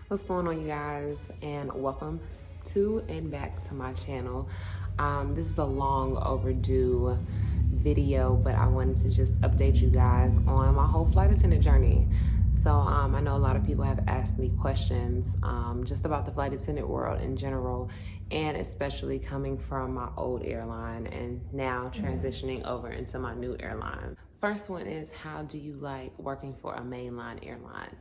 What's going on, you guys, and welcome to and back to my channel. This is a long overdue video, but I wanted to just update you guys on my whole flight attendant journey. So I know a lot of people have asked me questions just about the flight attendant world in general, and especially coming from my old airline and now transitioning over into my new airline. First one is, how do you like working for a mainline airline?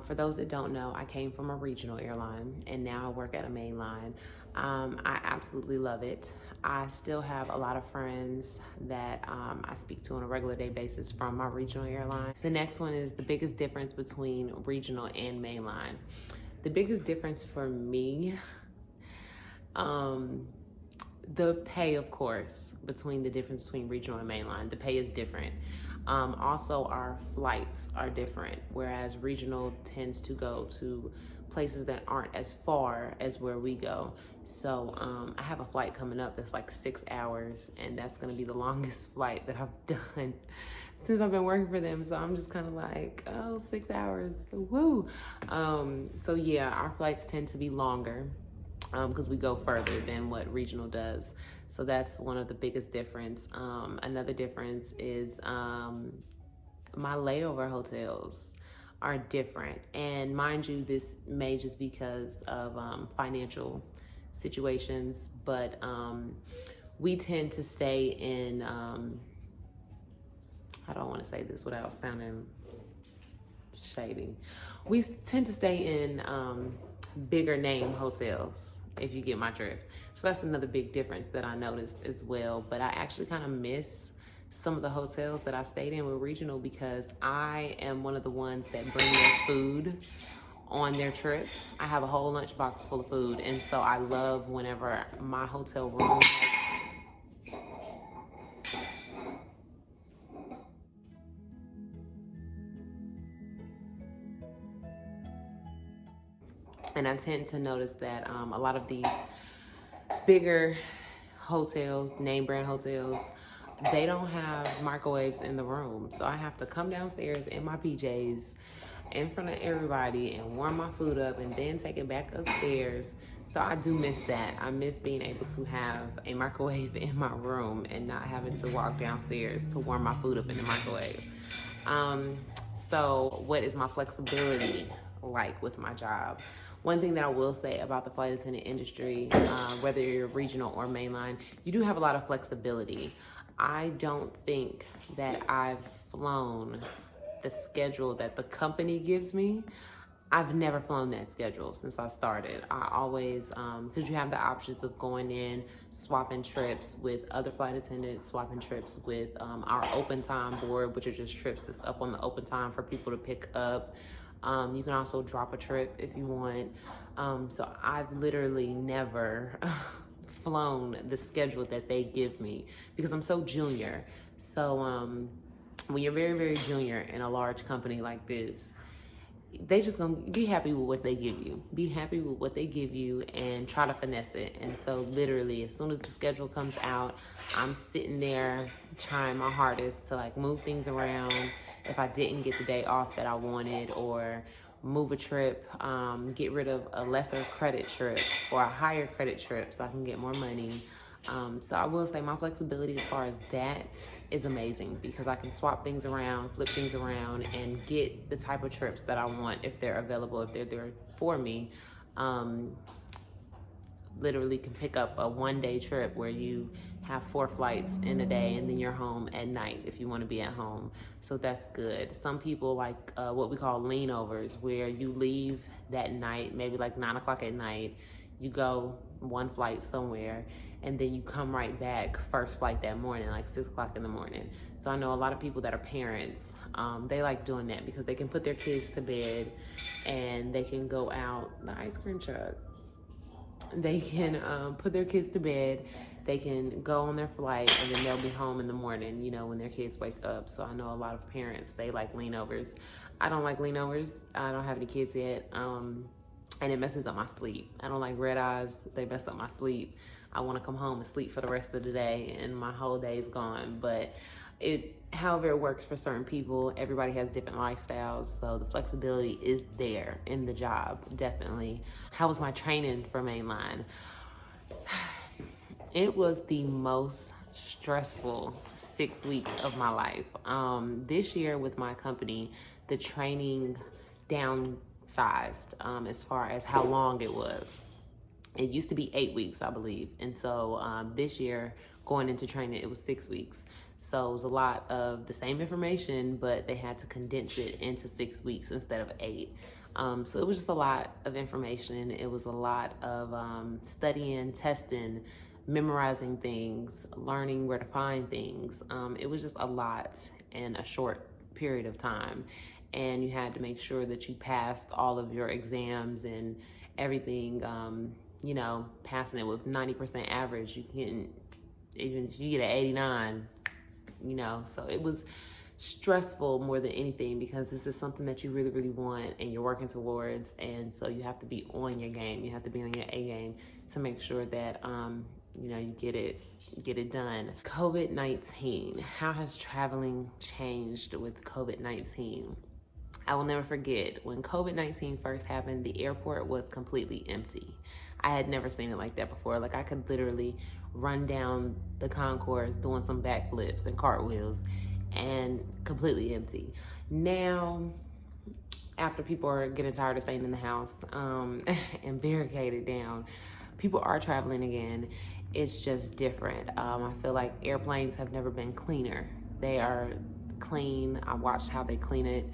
For those that don't know, I came from a regional airline and now I work at a mainline. I absolutely love it. I still have a lot of friends that I speak to on a regular day basis from my regional airline. The next one is the biggest difference between regional and mainline. The biggest difference for me, the pay, of course, between the difference between regional and mainline. The pay is different. Also, our flights are different, whereas regional tends to go to places that aren't as far as where we go. So I have a flight coming up that's like 6 hours, and that's gonna be the longest flight that I've done since I've been working for them. So I'm just kind of like, oh, 6 hours, woo. So yeah, our flights tend to be longer because we go further than what regional does. So that's one of the biggest difference. Another difference is my layover hotels are different. And mind you, this may just because of financial situations, but we tend to stay in, I don't want to say this without sounding shady. We tend to stay in bigger name hotels, if you get my drift. So that's another big difference that I noticed as well. But I actually kind of miss some of the hotels that I stayed in with regional because I am one of the ones that bring their food on their trip. I have a whole lunchbox full of food, and so I love whenever my hotel room has and I tend to notice that a lot of these bigger hotels, name brand hotels, they don't have microwaves in the room. So I have to come downstairs in my PJs in front of everybody and warm my food up and then take it back upstairs. So I do miss that. I miss being able to have a microwave in my room and not having to walk downstairs to warm my food up in the microwave. So what is my flexibility like with my job? One thing that I will say about the flight attendant industry, whether you're regional or mainline, you do have a lot of flexibility. I don't think that I've flown the schedule that the company gives me. I've never flown that schedule since I started. I always, because you have the options of going in, swapping trips with other flight attendants, swapping trips with our open time board, which are just trips that's up on the open time for people to pick up. You can also drop a trip if you want. So I've literally never flown the schedule that they give me because I'm so junior. So when you're very, very junior in a large company like this, they just gonna be happy with what they give you. Be happy with what they give you and try to finesse it. And so literally, as soon as the schedule comes out, I'm sitting there trying my hardest to like move things around if I didn't get the day off that I wanted, or move a trip, get rid of a lesser credit trip for a higher credit trip so I can get more money. So I will say my flexibility as far as that is amazing because I can swap things around, flip things around, and get the type of trips that I want if they're available, if they're there for me. Literally can pick up a one-day trip where you have 4 flights in a day and then you're home at night if you want to be at home. So that's good. Some people like what we call layovers, where you leave that night, maybe like 9 o'clock at night, you go one flight somewhere, and then you come right back first flight that morning, like 6 o'clock in the morning. So I know a lot of people that are parents, they like doing that because they can put their kids to bed and they can go out, the ice cream truck. They can put their kids to bed, they can go on their flight, and then they'll be home in the morning, you know, when their kids wake up. So I know a lot of parents, they like layovers. I don't like layovers. I don't have any kids yet. And it messes up my sleep. I don't like red eyes. They mess up my sleep. I want to come home and sleep for the rest of the day and my whole day's gone. But However it works for certain people. Everybody has different lifestyles, so the flexibility is there in the job, definitely. How was my training for Mainline? It was the most stressful 6 weeks of my life. This year with my company, the training downsized as far as how long it was. It used to be 8 weeks, I believe. And so this year, going into training, it was 6 weeks. So it was a lot of the same information, but they had to condense it into 6 weeks instead of 8. So it was just a lot of information. It was a lot of studying, testing, memorizing things, learning where to find things. It was just a lot in a short period of time. And you had to make sure that you passed all of your exams and everything. Passing it with 90% average, you can, even if you get an 89, so it was stressful more than anything because this is something that you really, really want and you're working towards. And so you have to be on your game. You have to be on your A game to make sure that, you get it done. COVID-19, how has traveling changed with COVID-19? I will never forget when COVID-19 first happened, the airport was completely empty. I had never seen it like that before. Like I could literally run down the concourse doing some backflips and cartwheels and completely empty. Now, after people are getting tired of staying in the house and barricaded down, people are traveling again. It's just different. I feel like airplanes have never been cleaner. They are clean. I watched how they clean it.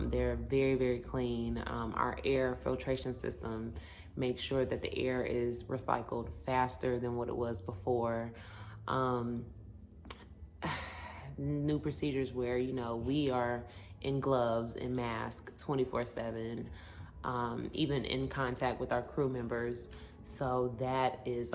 They're very, very clean. Our air filtration system makes sure that the air is recycled faster than what it was before. New procedures where, we are in gloves and masks 24/7, even in contact with our crew members. So that is,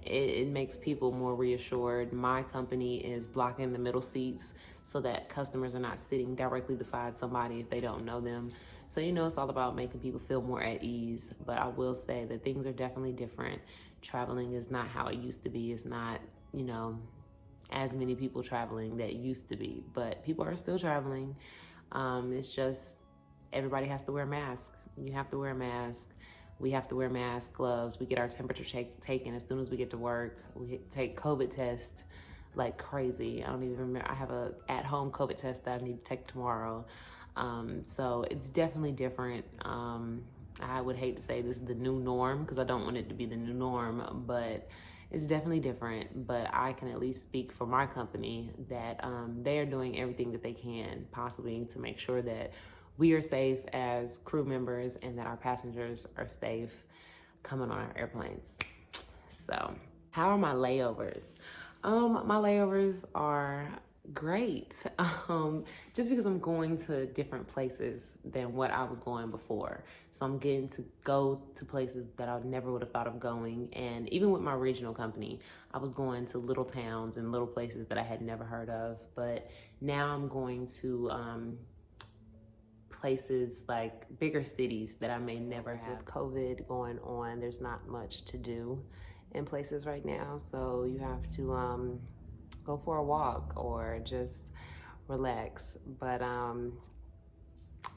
it makes people more reassured. My company is blocking the middle seats so that customers are not sitting directly beside somebody if they don't know them. So, it's all about making people feel more at ease. But I will say that things are definitely different. Traveling is not how it used to be. It's not, as many people traveling that used to be. But people are still traveling. It's just everybody has to wear a mask. You have to wear a mask. We have to wear masks, gloves. We get our temperature taken as soon as we get to work. We take COVID tests like crazy. I don't even remember. I have a at-home COVID test that I need to take tomorrow. So it's definitely different. I would hate to say this is the new norm because I don't want it to be the new norm, but it's definitely different. But I can at least speak for my company that they are doing everything that they can possibly to make sure that we are safe as crew members and that our passengers are safe coming on our airplanes. So, how are my layovers? My layovers are great. Just because I'm going to different places than what I was going before. So I'm getting to go to places that I never would have thought of going. And even with my regional company, I was going to little towns and little places that I had never heard of. But now I'm going to places like bigger cities that I may never have. With COVID going on, there's not much to do in places right now. So you have to go for a walk or just relax. But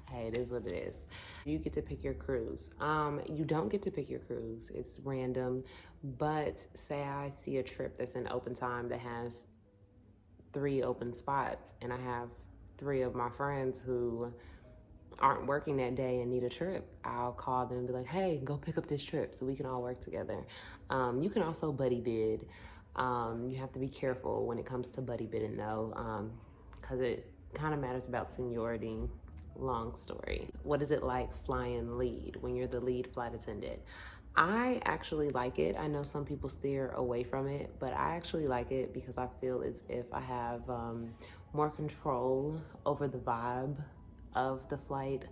hey, it is what it is. You get to pick your cruise. You don't get to pick your cruise. It's random. But say I see a trip that's in open time that has 3 open spots, and I have 3 of my friends who aren't working that day and need a trip, I'll call them and be like, hey, go pick up this trip so we can all work together. You can also buddy bid. You have to be careful when it comes to buddy bidding though, because it kind of matters about seniority. Long story. What is it like flying lead when you're the lead flight attendant? I actually like it. I know some people steer away from it, but I actually like it because I feel as if I have more control over the vibe of the flight,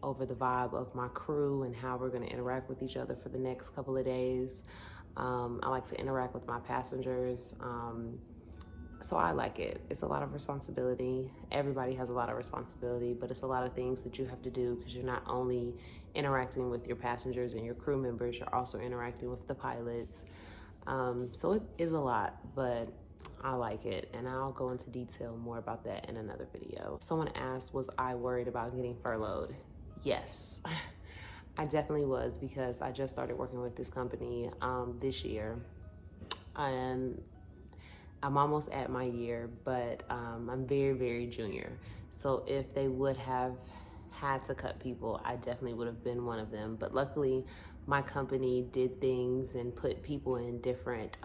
over the vibe of my crew and how we're going to interact with each other for the next couple of days. I like to interact with my passengers. So I like it. It's a lot of responsibility. Everybody has a lot of responsibility, but it's a lot of things that you have to do because you're not only interacting with your passengers and your crew members, you're also interacting with the pilots. So it is a lot, but I like it, and I'll go into detail more about that in another video. Someone asked, was I worried about getting furloughed? Yes, I definitely was, because I just started working with this company this year, and I'm almost at my year, but I'm very, very junior. So if they would have had to cut people, I definitely would have been one of them. But luckily, my company did things and put people in different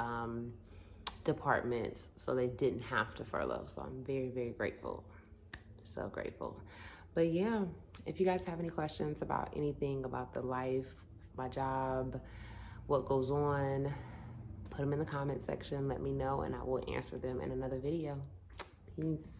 departments, so they didn't have to furlough. So I'm very, very grateful. So grateful. But yeah, if you guys have any questions about anything about the life, my job, what goes on, put them in the comment section. Let me know, and I will answer them in another video. Peace.